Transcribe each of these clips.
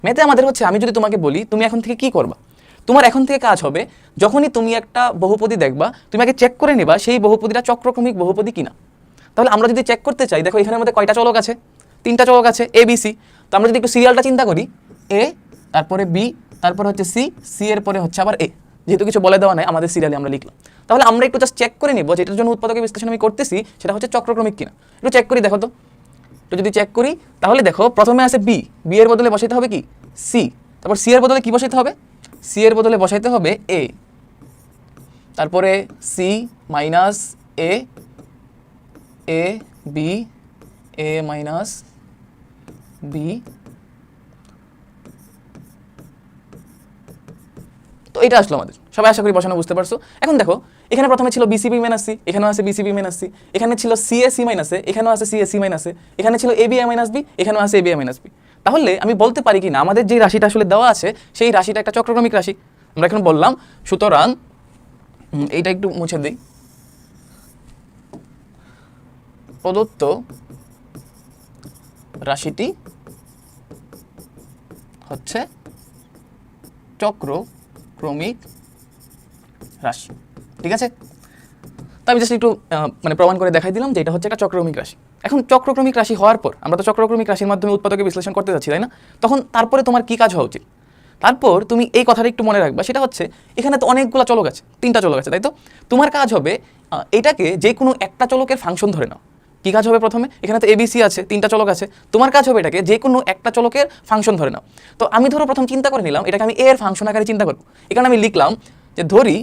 ম্যাথে আমাদের হচ্ছে, আমি যদি তোমাকে বলি তুমি এখন থেকে কি করবা, তোমার এখন থেকে কাজ হবে যখনই তুমি একটা বহুপদী দেখবা তুমি আগে চেক করে নিবা সেই বহুপদীটা চক্রক্রমিক বহুপদী কিনা। তাহলে আমরা যদি চেক করতে চাই, দেখো এখানের মধ্যে কয়টা চলক আছে, 3টা চলক আছে এ বি সি। তো আমরা যদি একটু সিরিয়ালটা চিন্তা করি, এ তারপরে বি তারপরে হচ্ছে সি, সি এর পরে হচ্ছে আবার এ, যেহেতু কিছু বলে দেওয়া নাই আমাদের সিরিয়ালে আমরা লিখলাম। তাহলে আমরা একটু জাস্ট চেক করে নিব যেটার জন্য উৎপাদকের বিশ্লেষণ আমি করতেছি সেটা হচ্ছে চক্রক্রমিক কিনা। একটু চেক করি দেখো তো। তো যদি চেক করি তাহলে দেখো প্রথমে আছে বি, বি এর বদলে বসাইতে হবে কি সি, তারপর সি এর বদলে কি বসাইতে হবে, সি এর বদলে বসাইতে হবে এ, তারপরে C minus A, A b, a minus B. তো এটা আসলো আমাদের, সবাই আশা করি বসানো বুঝতে পারছো। এখন দেখো এখানে প্রথমে ছিল বিসিবি মাইনাস সি, এখানেও আছে বিসিবি মাইনাস সি, এখানে ছিল সিএসি মাইনাস এ, এখানেও আছে সিএসি মাইনাস এ, এখানে ছিল এবি এ মাইনাস বি, এখানেও আছে এবি এ মাইনাস বি। তাহলে আমি বলতে পারি কি না আমাদের যে রাশিটা আসলে দেওয়া আছে সেই রাশিটা একটা চক্রক্রমিক রাশি। আমরা এখন বললাম সুতরাং এইটা একটু মুছে দিই, প্রদত্ত রাশিটি হচ্ছে চক্রক্রমিক রাশি। ঠিক আছে, তো আমি জাস্ট একটু মানে প্রমাণ করে দেখাই দিলাম যে এটা হচ্ছে একটা চক্রক্রমিক রাশি। এখন চক্রক্রমিক রাশি হওয়ার পর আমরা তো চক্রক্রমিক রাশির মাধ্যমে উৎপাদকের বিশ্লেষণ করতে যাচ্ছি, তাই না? তখন তারপরে তোমার কি কাজ হওয়া উচিত? তারপর তুমি এই কথাটা একটু মনে রাখবা, সেটা হচ্ছে এখানে তো অনেকগুলো চলক আছে, 3টা চলক আছে, তাই তো? তোমার কাজ হবে এটাকে যে কোনো একটা চলকের ফাংশন ধরে নাও। কি কাজ হবে প্রথমে? এখানে তো এবিসি আছে, 3টা চলক আছে, তোমার কাজ হবে এটাকে যে কোনো একটা চলকের ফাংশন ধরে নাও। তো আমি ধরো প্রথম চিন্তা করে নিলাম এটাকে আমি এ এর ফাংশন আকারে চিন্তা করবো। এখানে আমি লিখলাম যে ধরি,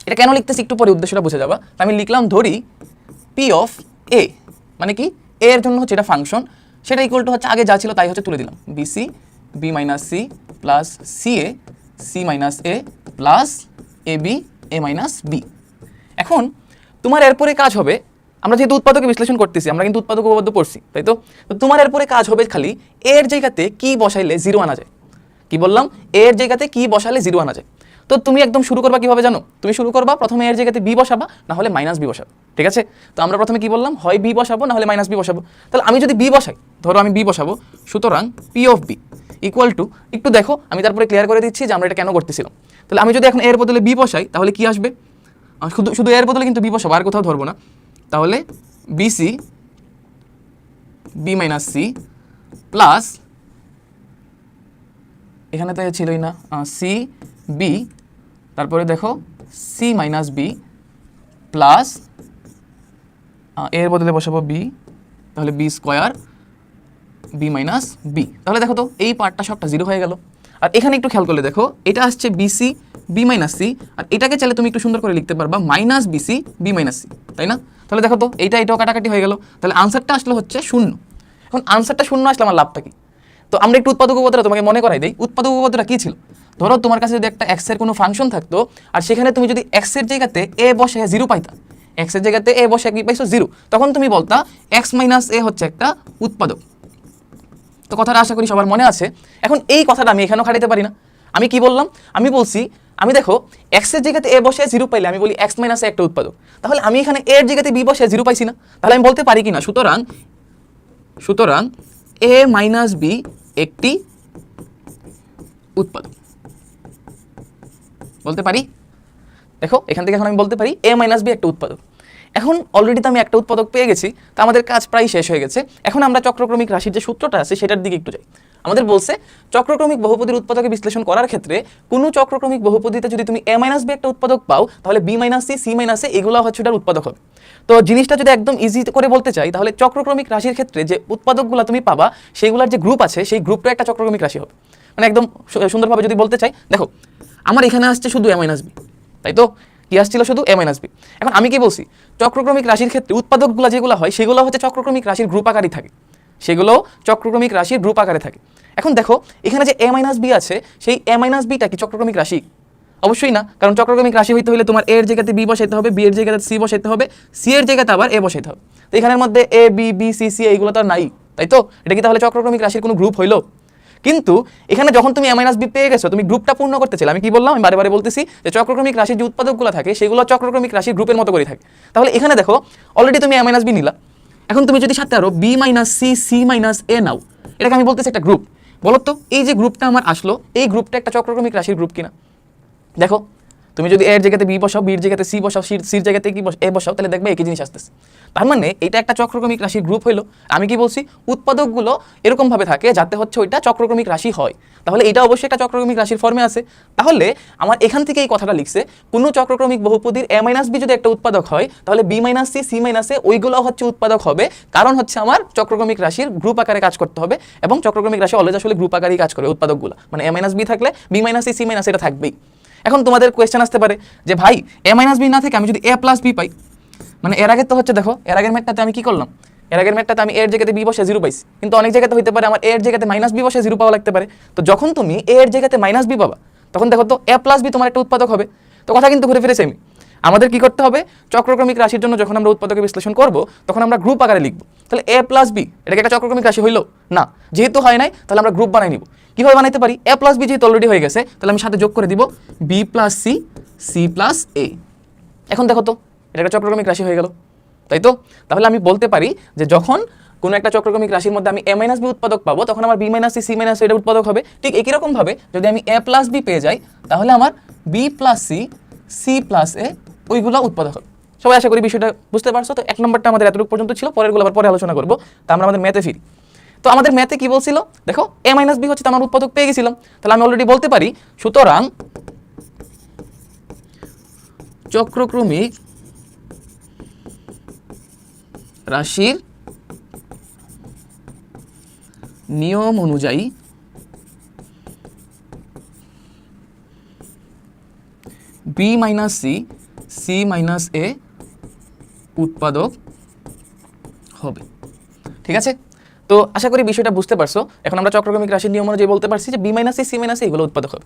এটা কেন লিখতেছি একটু পরে উদ্দেশ্যটা বুঝে যাবা। আমি লিখলাম ধরি পি অফ এ, মানে কি এ এর জন্য হচ্ছে এটা ফাংশন, সেটা ইকুয়াল টু হচ্ছে আগে যা ছিল তাই হচ্ছে তুলে দিলাম, b c b minus C plus c a c minus A plus a b a minus b. এখন তোমার এরপরে কাজ হবে, আমরা যেহেতু উৎপাদকে বিশ্লেষণ করতেছি আমরা কিন্তু উৎপাদক উপপাদ্য পড়ছি, তাই তো? তো তোমার এরপরে কাজ হবে খালি এর জায়গাতে কি বসাইলে জিরো আনা যায়। কি বললাম? এর জায়গাতে কি বসালে জিরো আনা যায়। তো তুমি একদম শুরু করবা কিভাবে জানো? তুমি শুরু করবা প্রথমে এর জায়গাতে বি বসাবা, না হলে মাইনাস বি বসাবো। ঠিক আছে, তো আমরা প্রথমে কি বললাম, হয় বি বসাবো না হলে মাইনাস বি বসাবো। তাহলে আমি যদি বি বসাই, ধরো আমি বি বসাবো, সুতরাং p of b equal to, একটু দেখো আমি তারপরে ক্লিয়ার করে দিচ্ছি যে আমরা এটা কেন করতেছিলাম। তাহলে আমি যদি এখন এর বদলে বি বসাই তাহলে কি আসবে? শুধু শুধু এর বদলে কিন্তু বি বসাবো, আর কোথাও ধরবো না। তাহলে b c b minus C plus, এখানে তো ছিলই না, সি বি, তারপরে দেখো সি মাইনাস বি প্লাস এর বদলে বসাবো বি, তাহলে b square b minus b. তাহলে দেখো তো এই পার্টটা সবটা জিরো হয়ে গেল। আর এখানে একটু খেয়াল করলে দেখো এটা আসছে বিসি বি মাইনাস সি, আর এটাকে চাইলে তুমি একটু সুন্দর করে লিখতে পারবা minus b c b minus c, তাই না? তাহলে দেখো তো এটাও কাটাকাটি হয়ে গেল। তাহলে আনসারটা আসলে হচ্ছে 0। এখন আনসারটা 0 আসলে আমার লাভটা কি? তো আমরা একটু উৎপাদক উপপাদ্যটা তোমাকে মনে করাই দেই। উৎপাদক উপপাদ্যটা কি ছিল? ধরো তোমার কাছে যদি একটা এক্স এর কোনো ফাংশন থাকতো আর সেখানে তুমি যদি এক্স এর জায়গাতে এ বসে 0 পাইতা, এক্স এর জায়গাতে এ বসে কি পাইছো 0, তখন তুমি বলতা এক্স মাইনাস এ হচ্ছে একটা উৎপাদক। তো কথাটা আশা করি সবার মনে আছে। এখন এই কথাটা আমি এখানেও খাটাইতে পারি না। আমি কি বললাম? আমি বলছি আমি দেখো এক্স এর জায়গাতে এ বসে 0 পাইলে আমি বলি এক্স মাইনাস এ একটা উৎপাদক। তাহলে আমি এখানে এর জায়গাতে বি বসে 0 পাইছি না, তাহলে আমি বলতে পারি কি না সুতরাং এ মাইনাস বি একটি উৎপাদক, বলতে পারি? দেখো এখান থেকে এখন আমি বলতে পারি এ মাইনাস বি একটা উৎপাদক। এখন অলরেডি তো আমি একটা উৎপাদক পেয়ে গেছি, তো আমাদের কাজ প্রায় শেষ হয়ে গেছে। এখন আমরা চক্রক্রমিক রাশির যে সূত্রটা আছে সেটার দিকে একটু যাই। আমাদের বলছে চক্রক্রমিক বহুপদীর উৎপাদকে বিশ্লেষণ করার ক্ষেত্রে কোনো চক্রক্রমিক বহুপদীতে যদি তুমি এ মাইনাস বি একটা উৎপাদক পাও তাহলে B minus C C minus A এগুলো হচ্ছে এটার উৎপাদক হবে। তো জিনিসটা যদি একদম ইজি করে বলতে চাই তাহলে চক্রক্রমিক রাশির ক্ষেত্রে যে উৎপাদকগুলো তুমি পাবা সেইগুলোর যে গ্রুপ আছে সেই গ্রুপটা একটা চক্রক্রমিক রাশি হবে। মানে একদম সুন্দরভাবে যদি বলতে চাই, দেখো আমার এখানে আসছে শুধু এ মাইনাস বি, তাই তো? কি আসছিল? শুধু এ মাইনাস বি। এখন আমি কি বলছি, চক্রক্রমিক রাশির ক্ষেত্রে উৎপাদকগুলো যেগুলো হয় সেগুলো হচ্ছে চক্রক্রমিক রাশির গ্রুপ আকারই থাকে, সেগুলো চক্রক্রমিক রাশির গ্রুপ আকারে থাকে। এখন দেখো এখানে যে এ মাইনাস বি আছে সেই এ মাইনাস বিটা কি চক্রক্রমিক রাশি? অবশ্যই না, কারণ চক্রক্রমিক রাশি হইতে হলে তোমার এর জায়গাতে বি বসাইতে হবে, বি এর জায়গাতে সি বসাইতে হবে, সি এর জায়গাতে আবার এ বসাইতে হবে। তো এখানের মধ্যে A B B C C এইগুলো তো আর নাই, তাই তো? এটা কি তাহলে চক্রক্রমিক রাশির কোনো গ্রুপ হইলো? কিন্তু এখানে যখন তুমি এ মাইনাস বি পেয়ে গেছো তুমি গ্রুপটা পূর্ণ করতে চাইলে আমি কি বললাম, আমি বারে বারে বলতেছি যে চক্রক্রমিক রাশির যে উৎপাদকগুলো থাকে সেগুলো চক্রক্রমিক রাশির গ্রুপের মতো করে থাকে। তাহলে এখানে দেখো অলরেডি তুমি এ মাইনাস বি নিলা, এখন তুমি যদি সাথে আরো B minus C C minus A নাও, এটাকে আমি বলতেছি একটা গ্রুপ। বলো তো এই যে গ্রুপটা আমার আসলো, এই গ্রুপটা একটা চক্রক্রমিক রাশির গ্রুপ কিনা? দেখো তুমি যদি এর জায়গাতে বি বসাও, বির জায়গাতে সি বসাও, সির জায়গাতে কি এ বসাও, তাহলে দেখবে একই জিনিস আসতেছে। তার মানে এটা একটা চক্রক্রমিক রাশির গ্রুপ হইলো। আমি কি বলছি, উৎপাদকগুলো এরকমভাবে থাকে যাতে হচ্ছে ওইটা চক্রক্রমিক রাশি হয়। তাহলে এটা অবশ্যই একটা চক্রক্রমিক রাশির ফর্মে আছে। তাহলে আমার এখান থেকে এই কথাটা লিখছে, কোনো চক্রক্রমিক বহুপদীর এ মাইনাস বি যদি একটা উৎপাদক হয়, তাহলে B minus C, C minus A ওইগুলো হচ্ছে উৎপাদক হবে। কারণ হচ্ছে আমার চক্রক্রমিক রাশির গ্রুপ আকারে কাজ করতে হবে, এবং চক্রক্রমিক রাশি অলওয়েজ আসলে গ্রুপ আকারেই কাজ করে উৎপাদকগুলো। মানে এ মাইনাস বি থাকলে b minus C, C minus এটা থাকবেই। এখন তোমাদের কোয়েশ্চেন আসতে পারে যে ভাই এ মাইনাস বি না থেকে আমি যদি এ প্লাস বি পাই, মানে এর আগে তো হচ্ছে দেখো এর আগের ম্যাথটাতে আমি কি করলাম, এর আগের ম্যাথটাতে আমি এর জায়গাতে বি বসে 0 পাইছি, কিন্তু অনেক জায়গাতে হইতে পারে আমার এর জায়গাতে মাইনাস বি বসে 0 পাওয়া লাগতে পারে। তো যখন তুমি এর জায়গাতে মাইনাস বি পাবা, তখন দেখো তো এ প্লাস বি তোমার একটা উৎপাদক হবে। তো কথা কিন্তু ঘুরে ফিরে সেমই। আমাদের কি করতে হবে, চক্রক্রমিক রাশির জন্য যখন আমরা উৎপাদকের বিশ্লেষণ করব, তখন আমরা গ্রুপ আকারে লিখব। তাহলে এ প্লাস বি এটা কি একটা চক্রক্রমিক রাশি হইলো না? যেহেতু হয় নাই, তাহলে আমরা গ্রুপ বানাই নিব। কিভাবে বানাইতে পারি, এ প্লাস বি যেহেতু অলরেডি হয়ে গেছে, তাহলে আমি সাথে যোগ করে দিব B plus C, C plus A. এখন দেখো তো এটা একটা চক্রক্রমিক রাশি হয়ে গেল, তাই তো? তাহলে আমি বলতে পারি যে যখন কোনো একটা চক্রক্রমিক রাশির মধ্যে আমি এ মাইনাস বি উৎপাদক পাবো, তখন আমার b minus C, C minus এটা উৎপাদক হবে। ঠিক একই রকমভাবে যদি আমি এ প্লাস বি পেয়ে যাই, তাহলে আমার B plus C, C plus A ওইগুলো উৎপাদক হবে। সবাই আশা করি বিষয়টা বুঝতে পারছো। তো 1 নম্বরটা আমাদের এতটুকু পর্যন্ত ছিল, পরেরগুলো আবার পরে আলোচনা করবো। তা আমরা আমাদের ম্যাথে ফিরি। তো আমাদের ম্যাথে কি বলছিল, দেখো এ মাইনাস বি হচ্ছে আমার উৎপাদক পেয়ে গেছিলাম। তাহলে আমি অলরেডি বলতে পারি, সুতরাং চক্রক্রমিক রাশির নিয়ম অনুযায়ী B minus C, C minus A উৎপাদক হবে। ঠিক আছে? তো আশা করি বিষয়টা বুঝতে পারছো। এখন আমরা চক্রক্রমিক রাশির নিয়ম অনুযায়ী বলতে পারছি যে B minus C, C minus A এগুলো উৎপাদক হবে।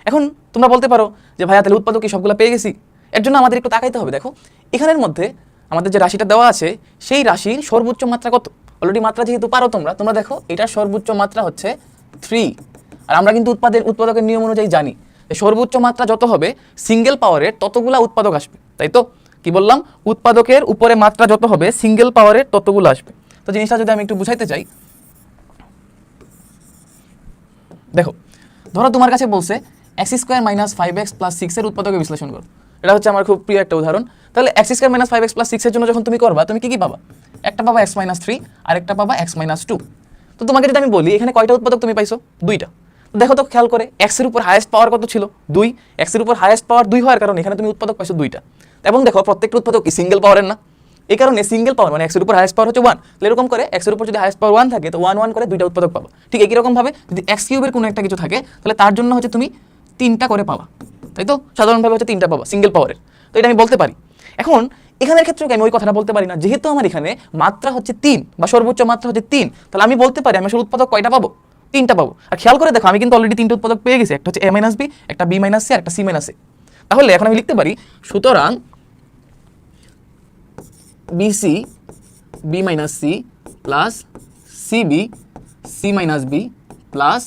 এখন তোমরা বলতে পারো যে ভাইয়া তাহলে উৎপাদক কি সবগুলো পেয়ে গেছি? এর জন্য আমাদের একটু তাকাইতে হবে। দেখো এখানের মধ্যে আমাদের যে রাশিটা দেওয়া আছে, সেই রাশির সর্বোচ্চ মাত্রা কত? অলরেডি মাত্রা যেহেতু পারো তোমরা দেখো এটার সর্বোচ্চ মাত্রা হচ্ছে 3। আর আমরা কিন্তু উৎপাদকের নিয়ম অনুযায়ী জানি যে সর্বোচ্চ মাত্রা যত হবে সিঙ্গেল পাওয়ারের ততগুলা উৎপাদক আসবে, তাই তো? কি বললাম, উৎপাদকের উপরে মাত্রা যত হবে সিঙ্গেল পাওয়ারের ততগুলো আসবে। তো জিনিসটা যদি আমি একটু বুঝাইতে চাই, দেখো ধরো তোমার কাছে বলছে x square minus 5x plus 6 এর উৎপাদকের বিশ্লেষণ করো। এটা হচ্ছে আমার খুব প্রিয় একটা উদাহরণ। তাহলে x square minus 5x plus 6 এর জন্য যখন তুমি করবা, তুমি কি পাবা? একটা পাবা x মাইনাস 3 আর একটা পাবা x মাইনাস 2। তো তোমাকে যদি আমি বলি এখানে কয়টা উৎপাদক তুমি পাইছো? 2টা। তো দেখো তো খেয়াল করে x এর উপর হাইয়েস্ট পাওয়ার কত ছিল? 2। x এর উপর হাইয়েস্ট পাওয়ার 2 হওয়ার কারণে এখানে তুমি উৎপাদক পাইছো 2টা। এবং দেখো প্রত্যেকটা উৎপাদক কি সিঙ্গেল পাওয়ারের না? এই কারণে সিঙ্গেল পাওয়ার মানে x এর উপর হাইয়েস্ট পাওয়ার হচ্ছে 1। তাহলে এরকম করে x এর উপর যদি হাইয়েস্ট পাওয়ার 1 থাকে, তো 1 1 করে 2টা উৎপাদক পাবা। ঠিক একই রকম ভাবে যদি x কিউবের কোনো একটা কিছু থাকে, তাহলে তার জন্য হচ্ছে তুমি 3টা করে পাবা, তাই তো? সাধারণভাবে হচ্ছে 3টা পাবা সিঙ্গেল পাওয়ারের। তো এটা আমি বলতে পারি। এখন এখানের ক্ষেত্রে আমি ওই কথাটা বলতে পারি না, যেহেতু আমার এখানে মাত্রা হচ্ছে 3 বা সর্বোচ্চ মাত্রা হচ্ছে 3, তাহলে আমি বলতে পারি আমি আসলে উৎপাদক কয়টা পাবো? 3টা পাবো। আর খেয়াল করে দেখো আমি কিন্তু অলরেডি 3টে উৎপাদক পেয়ে গেছি, একটা হচ্ছে a মাইনাস বি, একটা b মাইনাস সি আর একটা c মাইনাস এ। তাহলে এখন আমি লিখতে পারি, সুতরাং bc b minus C plus cb c minus b plus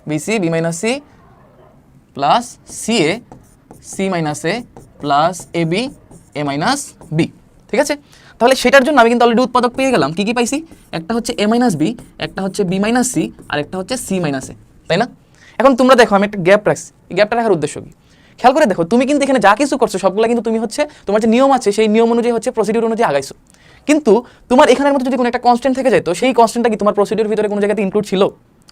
bc b minus C plus ca c minus A plus ab a minus b. ঠিক আছে? তাহলে সেটার জন্য আমি কিন্তু অলরেডি উৎপাদক পেয়ে গেলাম। কি কি পাইছি? একটা হচ্ছে a মাইনাস বি, একটা হচ্ছে b মাইনাস সি আর একটা হচ্ছে c মাইনাস এ, তাই না? এখন তোমরা দেখো আমি একটা গ্যাপ রাখছি। এই গ্যাপটা রাখার উদ্দেশ্য কি? খেয়াল করে দেখো তুমি কিন্তু এখানে যা কিছু করছো সবগুলো কিন্তু তুমি হচ্ছে তোমার যে নিয়ম আছে সেই নিয়ম অনুযায়ী হচ্ছে প্রসিডিউর অনুযায়ী আগাইছো। কিন্তু তোমার এখানের মধ্যে যদি কোনো একটা কনস্ট্যান্ট থেকে যায়, তো সেই কনস্ট্যান্টটা কি তোমার প্রসিডিউর ভিতরে কোনো জায়গাতে ইনক্লুড ছিল?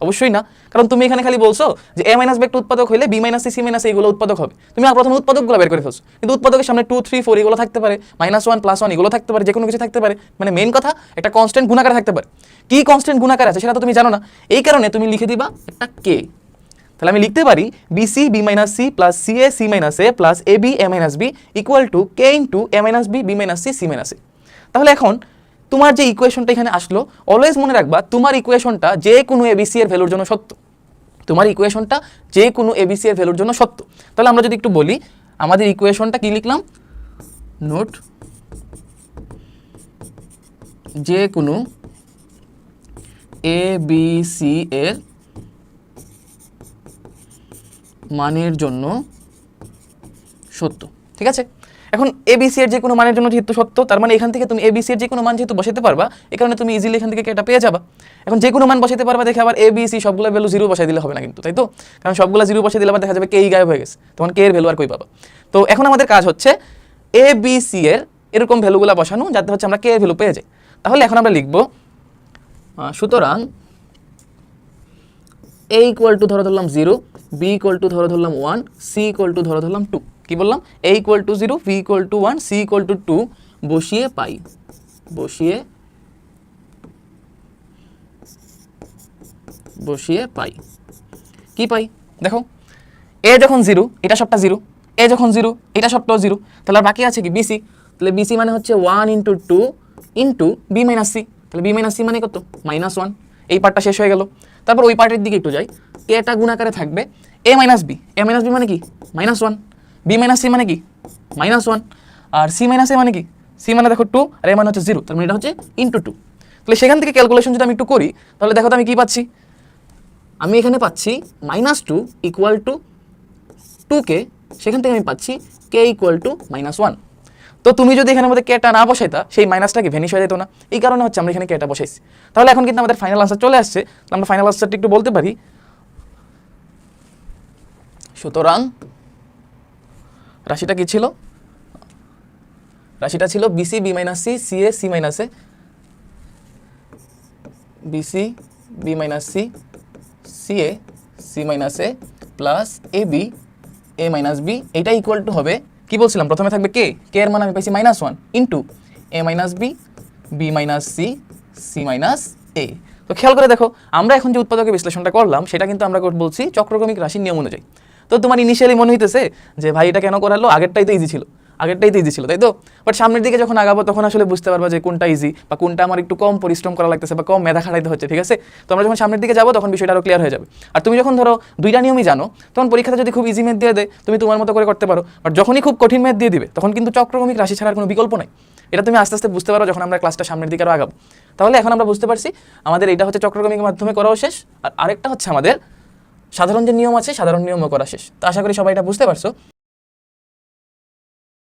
অবশ্যই না। কারণ তুমি এখানে খালি বলছো যে a মাইনাস বি একটা উৎপাদক হলে b minus C, c minus এগুলো উৎপাদক হবে। তুমি আর প্রথমে উৎপাদকগুলো বের করে ফেলছো, কিন্তু উৎপাদকের সামনে 2 3 4 এগুলো থাকতে পারে, -1 +1 এগুলো থাকতে পারে, যে কোনো কিছু থাকতে পারে। মানে মেইন কথা একটা কনস্ট্যান্ট গুণাকার থাকতে পারে। কি কনস্ট্যান্ট গুণাকার আছে সেটা তো তুমি জানো না, এই কারণে তুমি লিখে দিবা একটা k। তাহলে আমি লিখতে পারি bc b minus C plus ca c minus A plus ab a minus B equal to k into a minus B b minus C c minus A. তাহলে এখন তোমার যে ইকুয়েশনটা এখানে আসলো, অলওয়েজ মনে রাখবা তোমার ইকুয়েশনটা যে কোনো এবিসি এর ভ্যালুর জন্য সত্য। তোমার ইকুয়েশনটা যে কোনো এবিসি এর ভ্যালুর জন্য সত্য। তাহলে আমরা যদি একটু বলি আমাদের ইকুয়েশনটা কি লিখলাম, নোট যে কোনো এবিসি এর মানের জন্য সত্য। ঠিক আছে? এখন ABC এর যে কোনো মানের জন্য যেহেতু সত্য, তার মানে এখান থেকে তুমি ABC এর যে কোনো মান যেহেতু বসাতে পারবা, এই কারণে তুমি ইজিলি এখান থেকে এটা পেয়ে যাবা। এখন যে কোনো মান বসাতে পারবা দেখে আবার ABC সবগুলো ভ্যালু 0 বসাই দিলে হবে না কিন্তু, তাই তো? কারণ সবগুলো 0 বসাই দিলে আবার দেখা যাবে কেই গায়েব হয়ে গেছে, তখন কে এর ভ্যালু আর কই পাবা। তো এখন আমাদের কাজ হচ্ছে ABC এর এরকম ভ্যালুগুলো বসানো, যাতে হচ্ছে আমরা কে এর ভ্যালু পেয়ে যাই। তাহলে এখন আমরা লিখব সুতরাং A ইকুয়াল টু ধরলাম 0, B ইকুয়াল টু ধরলাম 1, C ইকুয়াল টু ধরলাম 2। কি বললাম? A equal to 0, B equal to 1, C equal to 2 বসিয়ে পাই, কি পাই দেখো, A যখন 0 এটা সবটা 0, A যখন 0 এটা সবটাও 0, তাহলে আর বাকি আছে কি BC। তাহলে BC মানে হচ্ছে 1 × 2 × B - C। তাহলে B - C মানে কত? -1। এই পার্টটা শেষ হয়ে গেল। তারপর ওই পার্টের দিকে একটু যাই, এটা গুণাকারে থাকবে A - B। A - B মানে কি? -1। B - C মানে কি? -1। আর C - A মানে কি? C মানে দেখো 2 আর A মানে হচ্ছে 0, তার মানে এটা হচ্ছে × 2। তাহলে সেখান থেকে ক্যালকুলেশন যদি আমি একটু করি, তাহলে দেখো তো আমি কি পাচ্ছি। আমি এখানে পাচ্ছি -2 ইকুয়াল টু 2K, সেখান থেকে আমি পাচ্ছি K ইকুয়াল টু -1। তো তুমি যদি এখানের মধ্যে কেটা না বসাইতা, সেই মাইনাসটাকে ভ্যানিশ হয়ে যেত না, এই কারণে হচ্ছে আমরা এখানে কেটা বসাইছি। তাহলে এখন কিন্তু আমাদের ফাইনাল আনসার চলে আসছে। আমরা ফাইনাল আনসারটা একটু বলতে পারি। সুতরাং রাশিটা কি ছিল? রাশিটা ছিল BC B - C, CA C - A, BC B - C, CA C - A plus AB A - B, এটা ইকুয়াল টু হবে কি বলছিলাম, প্রথমে থাকবে কে এর মান আমি পাইছি -1 into A - B, B - C, C - A। তো খেয়াল করে দেখো, আমরা এখন যে উৎপাদকের বিশ্লেষণটা করলাম সেটা কিন্তু আমরা বলছি চক্রক্রমিক রাশির নিয়ম অনুযায়ী। তো তোমার ইনিশিয়ালি মনে হইতেছে যে ভাই এটা কেন করালো, আগেরটাই তো ইজি ছিল, তাই তো? বাট সামনের দিকে যখন আগাবো তখন আসলে বুঝতে পারবা যে কোনটা ইজি বা কোনটা আমার একটু কম পরিশ্রম করা লাগতেছে বা কম মেধা খাটাইতে হচ্ছে, ঠিক আছে? তো আমরা যখন সামনের দিকে যাবো তখন বিষয়টা আরও ক্লিয়ার হয়ে যাবে। আর তুমি যখন ধরো দুইটা নিয়মই জানো, তখন পরীক্ষাতে যদি খুব ইজি ম্যাথ দিয়ে দেয় তুমি তোমার মতো করে করতে পারো। বাট যখনই খুব কঠিন ম্যাথ দিয়ে দিবে তখন কিন্তু চক্রক্রমিক রাশি ছাড়ার কোনো বিকল্প নাই। এটা তুমি আস্তে আস্তে বুঝতে পারো যখন আমরা ক্লাসটা সামনের দিকে আরও আগাবো। তাহলে এখন আমরা বুঝতে পারছি আমাদের এটা হচ্ছে চক্রক্রমিকের মাধ্যমে করাও শেষ, আর আরেকটা হচ্ছে আমাদের সাধারণ যে নিয়ম আছে সাধারণ নিয়মও করা শেষ। তো আশা করি সবাই এটা বুঝতে পারছো।